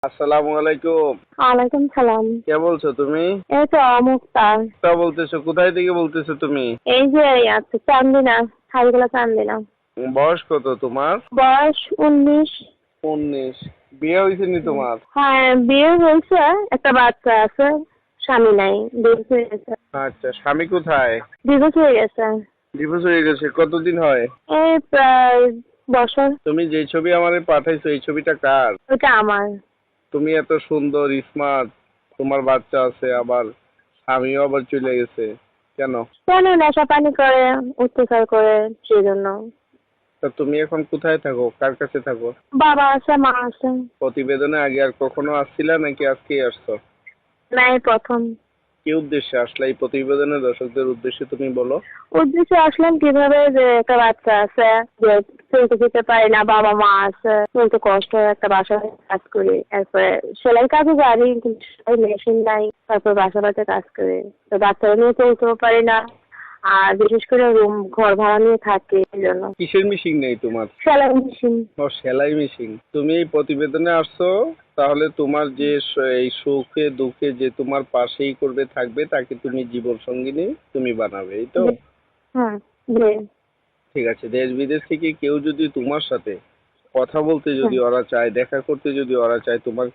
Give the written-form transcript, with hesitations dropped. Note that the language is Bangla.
আসসালামু আলাইকুম। ওয়ালাইকুম সালাম। কে বলছো তুমি? এই তো মুক্তার। তা বলতেছো, কোথায় থেকে বলতেছো তুমি? এই যে চান্দিনা, হাইগুলা চান্দিনা। বয়স কত তোমার? বয়স 19। 19। বিয়ে হয়েছে নি তোমার? হ্যাঁ, বিয়ে হয়েছে, একটা বাচ্চা আছে, স্বামী নাই, ডিভোর্স হয়ে গেছে। আচ্ছা, স্বামী কোথায়? ডিভোর্স হয়ে গেছে। ডিভোর্স হয়ে গেছে, কতদিন হয়? এই প্রায় বছর। তুমি যে ছবি আমারে পাঠাইছো এই ছবিটা কার? ওটা আমার। তুমি এত সুন্দর স্মার্ট, তোমার বাচ্চা আছে, আবার স্বামীও আবার চলে গেছে, কেন? কেন নেশা পানি করে, অত্যাচার করে, সেই জন্য। তা তুমি এখন কোথায় থাকো, কার কাছে থাকো? বাবা আছে, মা আছে। প্রতিবেদনে আগে আর কখনো আসছিলা নাকি আজকেই আসছো? না, এই প্রথম। কি উদ্দেশ্যে আসলে এই প্রতিবেদনে, দর্শকদের উদ্দেশ্যে তুমি বলো। উদ্দেশ্যে আসলাম কিভাবে, যে একটা বাচ্চা আছে, যে চলতে যেতে পারি না, বাবা মা আছে, চলতে কষ্ট হয়, একটা বাসায় কাজ করি, তারপরে সেলাই কাজে জানি কিন্তু সেলাই মেশিন নাই, তারপর বাসা বাড়িতে কাজ করি, তো বাচ্চারা নিয়ে চলতেও পারি না, আর বিশেষ করে রুম ঘর ভাড়া নিয়ে থাকি, এই জন্য। কিসের মিশিং নেই তোমার? সেলাই মেশিন। ও, সেলাই মেশিন। তুমি এই প্রতিবেদনে আসছো, তাহলে তোমার যে এই সুখে দুঃখে যে তোমার পাশেই করবে থাকবে তাকে তুমি জীবন সঙ্গিনী তুমি বানাবে, এই তো? হ্যাঁ, জি। ঠিক আছে, দেশ বিদেশ থেকে কেউ যদি তোমার সাথে কথা বলতে যদি হুম। ওরা চায়, দেখা করতে যদি ওরা চায়, তোমার